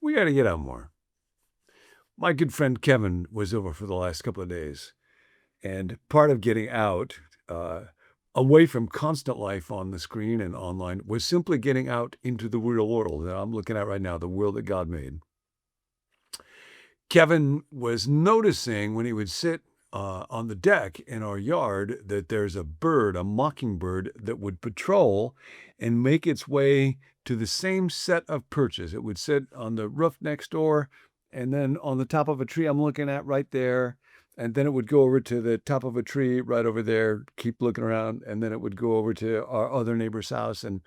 we got to get out more. My good friend Kevin was over for the last couple of days, and part of getting out, away from constant life on the screen and online, was simply getting out into the real world that I'm looking at right now, the world that God made. Kevin was noticing when he would sit on the deck in our yard that there's a bird, a mockingbird, that would patrol and make its way to the same set of perches. It would sit on the roof next door and then on the top of a tree I'm looking at right there. And then it would go over to the top of a tree right over there, keep looking around, and then it would go over to our other neighbor's house. And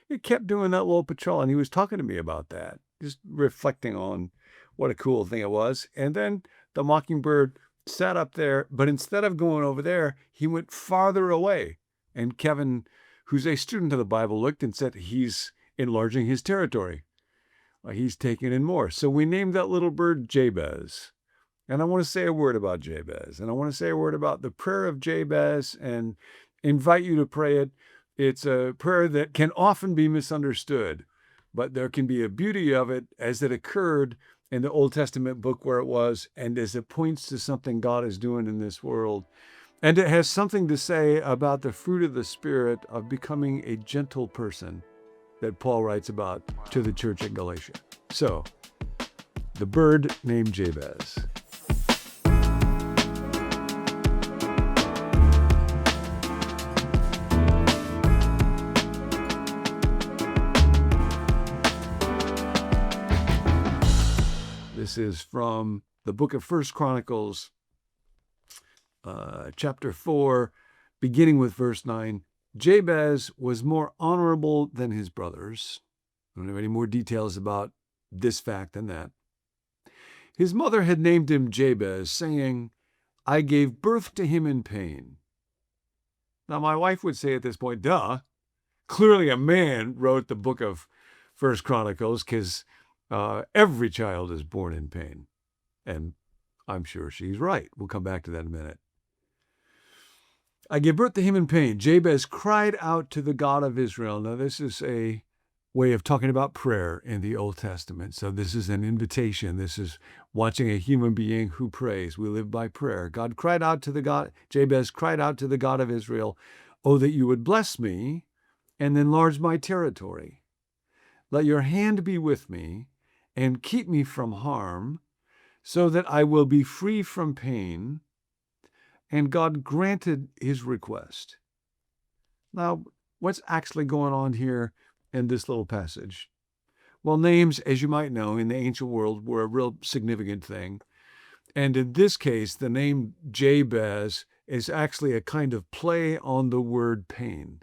it kept doing that little patrol. And he was talking to me about that, just reflecting on what a cool thing it was. And then the mockingbird sat up there, but instead of going over there, he went farther away. And Kevin, who's a student of the Bible, looked and said, he's enlarging his territory. He's taking in more. So we named that little bird Jabez. And I want to say a word about Jabez. And I want to say a word about the prayer of Jabez and invite you to pray it. It's a prayer that can often be misunderstood, but there can be a beauty of it as it occurred in the Old Testament book where it was, and as it points to something God is doing in this world. And it has something to say about the fruit of the Spirit of becoming a gentle person that Paul writes about to the church at Galatia. So, the bird named Jabez. This is from the book of 1 Chronicles, chapter 4, beginning with verse 9. Jabez was more honorable than his brothers. I don't have any more details about this fact than that. His mother had named him Jabez, saying, I gave birth to him in pain. Now, my wife would say at this point, duh, clearly a man wrote the book of 1 Chronicles because every child is born in pain. And I'm sure she's right. We'll come back to that in a minute. I gave birth to him in pain. Jabez cried out to the God of Israel. Now, this is a way of talking about prayer in the Old Testament. So this is an invitation. This is watching a human being who prays. We live by prayer. Jabez cried out to the God of Israel, oh, that you would bless me and enlarge my territory. Let your hand be with me and keep me from harm, so that I will be free from pain. And God granted his request. Now, what's actually going on here in this little passage? Well, names, as you might know, in the ancient world were a real significant thing. And in this case, the name Jabez is actually a kind of play on the word pain.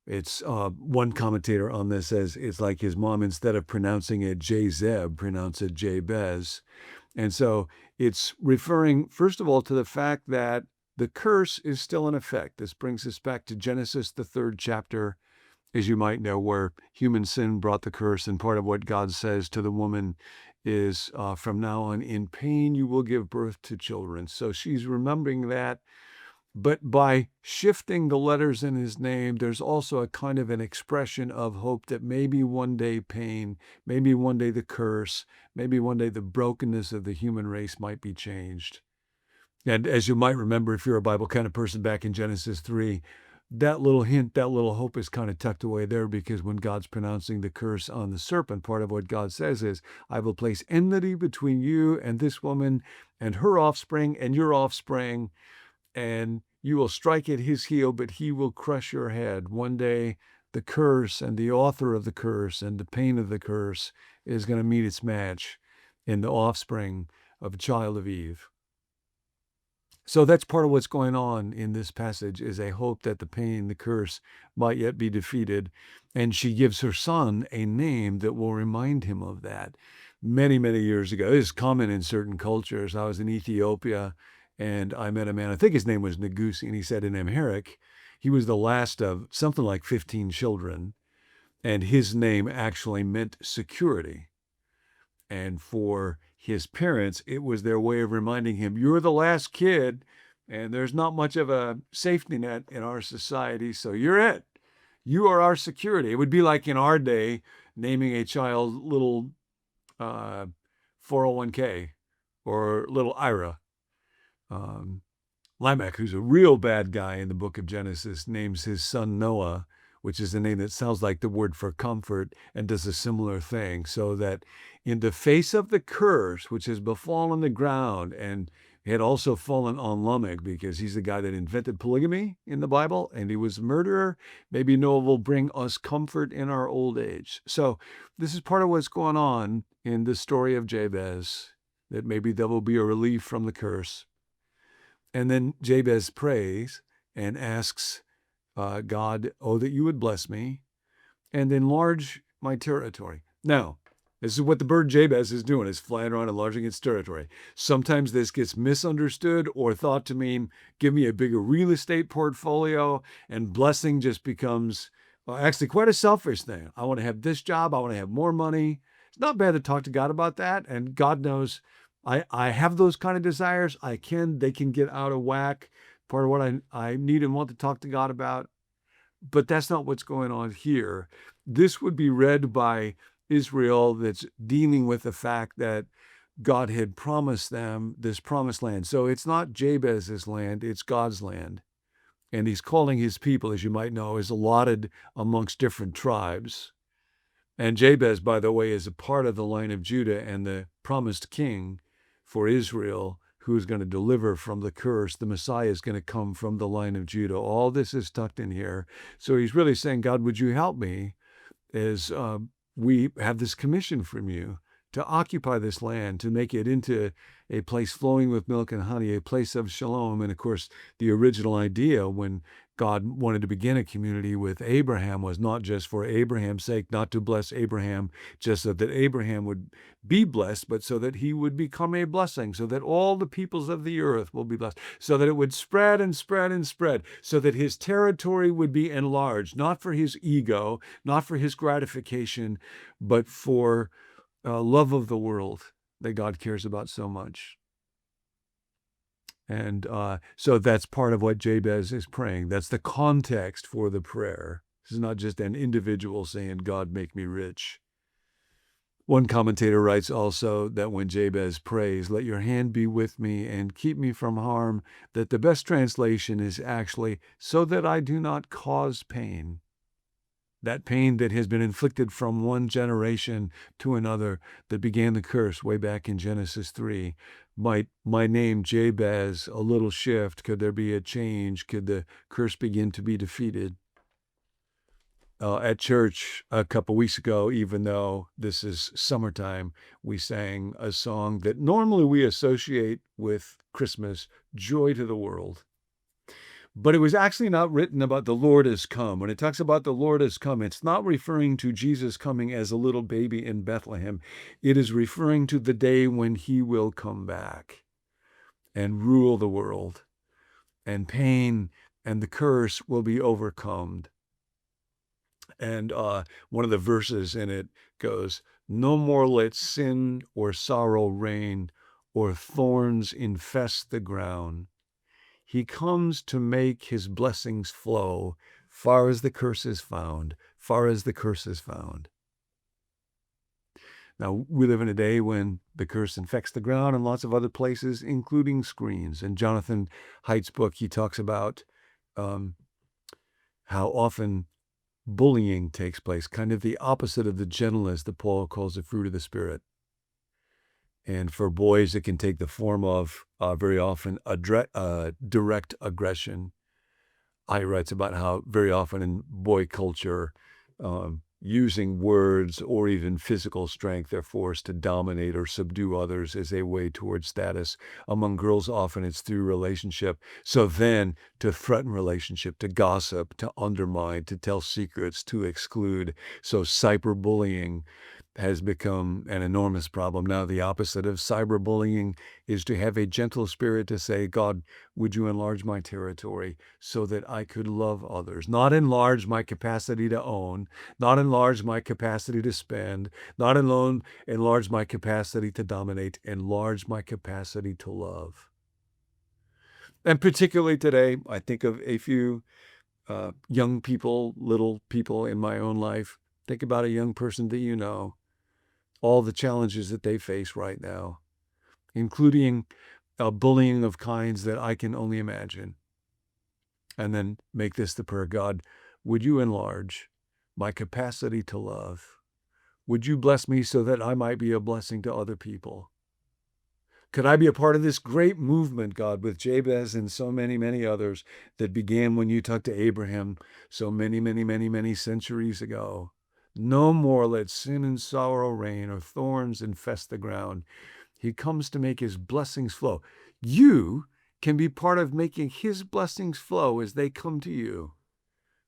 It's one commentator on this says it's like his mom, instead of pronouncing it Jezeb, pronounce it Jabez. And so it's referring, first of all, to the fact that the curse is still in effect. This brings us back to Genesis, the 3rd chapter, as you might know, where human sin brought the curse. And part of what God says to the woman is, from now on, in pain you will give birth to children. So she's remembering that. But by shifting the letters in his name, there's also a kind of an expression of hope that maybe one day pain, maybe one day the curse, maybe one day the brokenness of the human race might be changed. And as you might remember, if you're a Bible kind of person, back in Genesis 3, that little hint, that little hope is kind of tucked away there, because when God's pronouncing the curse on the serpent, part of what God says is, I will place enmity between you and this woman and her offspring and your offspring, and you will strike at his heel, but he will crush your head. One day, the curse and the author of the curse and the pain of the curse is going to meet its match in the offspring of a child of Eve. So that's part of what's going on in this passage, is a hope that the pain, the curse, might yet be defeated. And she gives her son a name that will remind him of that. Many, many years ago, this is common in certain cultures. I was in Ethiopia, and I met a man, I think his name was Negusi, and he said in Amharic, he was the last of something like 15 children, and his name actually meant security. And for his parents, it was their way of reminding him, you're the last kid, and there's not much of a safety net in our society, so you're it. You are our security. It would be like in our day, naming a child little 401k or little Ira. Lamech, who's a real bad guy in the book of Genesis, names his son Noah, which is a name that sounds like the word for comfort, and does a similar thing, so that in the face of the curse which has befallen the ground, and had also fallen on Lamech because he's the guy that invented polygamy in the Bible, and he was a murderer, maybe Noah will bring us comfort in our old age. So this is part of what's going on in the story of Jabez, that maybe there will be a relief from the curse. And then Jabez prays and asks God, oh, that you would bless me and enlarge my territory. Now, this is what the bird Jabez is doing, is flying around enlarging its territory. Sometimes this gets misunderstood or thought to mean, give me a bigger real estate portfolio, and blessing just becomes actually quite a selfish thing. I want to have this job. I want to have more money. It's not bad to talk to God about that. And God knows I have those kind of desires. They can get out of whack. Part of what I need and want to talk to God about. But that's not what's going on here. This would be read by Israel that's dealing with the fact that God had promised them this promised land. So it's not Jabez's land, it's God's land. And he's calling his people, as you might know, is allotted amongst different tribes. And Jabez, by the way, is a part of the line of Judah and the promised king for Israel, who is going to deliver from the curse. The Messiah is going to come from the line of Judah. All this is tucked in here. So he's really saying, God, would you help me as we have this commission from you to occupy this land, to make it into a place flowing with milk and honey, a place of shalom. And of course, the original idea when God wanted to begin a community with Abraham was not just for Abraham's sake, not to bless Abraham just so that Abraham would be blessed, but so that he would become a blessing, so that all the peoples of the earth will be blessed, so that it would spread and spread and spread, so that his territory would be enlarged, not for his ego, not for his gratification, but for love of the world that God cares about so much. And so that's part of what Jabez is praying. That's the context for the prayer. This is not just an individual saying, God, make me rich. One commentator writes also that when Jabez prays, let your hand be with me and keep me from harm, that the best translation is actually, so that I do not cause pain. That pain that has been inflicted from one generation to another that began the curse way back in Genesis 3. Might my name Jabez, a little shift? Could there be a change? Could the curse begin to be defeated? At church a couple weeks ago, even though this is summertime, we sang a song that normally we associate with Christmas, Joy to the World. But it was actually not written about the Lord has come. When it talks about the Lord has come, it's not referring to Jesus coming as a little baby in Bethlehem. It is referring to the day when he will come back and rule the world. And pain and the curse will be overcome. And one of the verses in it goes, no more let sin or sorrow reign, or thorns infest the ground. He comes to make his blessings flow, far as the curse is found, far as the curse is found. Now, we live in a day when the curse infects the ground and lots of other places, including screens. In Jonathan Haidt's book, he talks about how often bullying takes place, kind of the opposite of the gentleness that Paul calls the fruit of the Spirit. And for boys, it can take the form of very often direct aggression. He writes about how very often in boy culture, using words or even physical strength, they're forced to dominate or subdue others as a way towards status. Among girls, often it's through relationship. So then to threaten relationship, to gossip, to undermine, to tell secrets, to exclude. So cyberbullying has become an enormous problem. Now, the opposite of cyberbullying is to have a gentle spirit to say, God, would you enlarge my territory so that I could love others? Not enlarge my capacity to own, not enlarge my capacity to spend, not alone enlarge my capacity to dominate, enlarge my capacity to love. And particularly today, I think of a few young people, little people in my own life. Think about a young person that you know. all the challenges that they face right now, including bullying of kinds that I can only imagine. And then make this the prayer: God, would you enlarge my capacity to love? Would you bless me so that I might be a blessing to other people? Could I be a part of this great movement, God, with Jabez and so many, many others that began when you talked to Abraham so many, many, many, many centuries ago? No more let sin and sorrow reign or thorns infest the ground. He comes to make his blessings flow. You can be part of making his blessings flow as they come to you.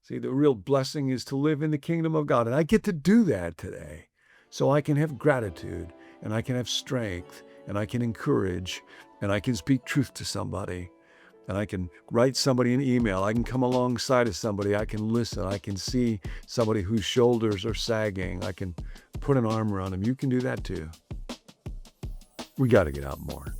See, the real blessing is to live in the kingdom of God. And I get to do that today. So I can have gratitude, and I can have strength, and I can encourage, and I can speak truth to somebody, and I can write somebody an email. I can come alongside of somebody. I can listen. I can see somebody whose shoulders are sagging. I can put an arm around them. You can do that too. We got to get out more.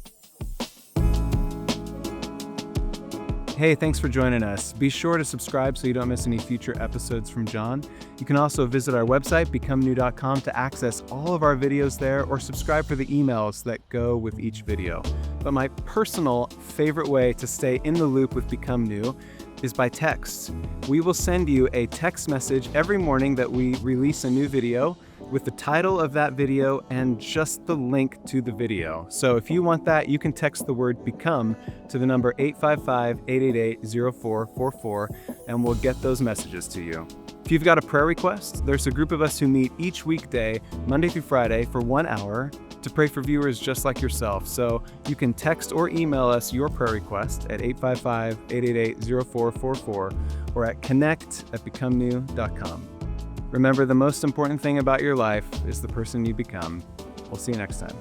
Hey, thanks for joining us. Be sure to subscribe so you don't miss any future episodes from John. You can also visit our website, becomenew.com, to access all of our videos there, or subscribe for the emails that go with each video. But my personal favorite way to stay in the loop with Become New is by text. We will send you a text message every morning that we release a new video with the title of that video and just the link to the video. So if you want that, you can text the word BECOME to the number 855-888-0444, and we'll get those messages to you. If you've got a prayer request, there's a group of us who meet each weekday, Monday through Friday, for 1 hour to pray for viewers just like yourself. So you can text or email us your prayer request at 855-888-0444 or at connect@becomenew.com. Remember, the most important thing about your life is the person you become. We'll see you next time.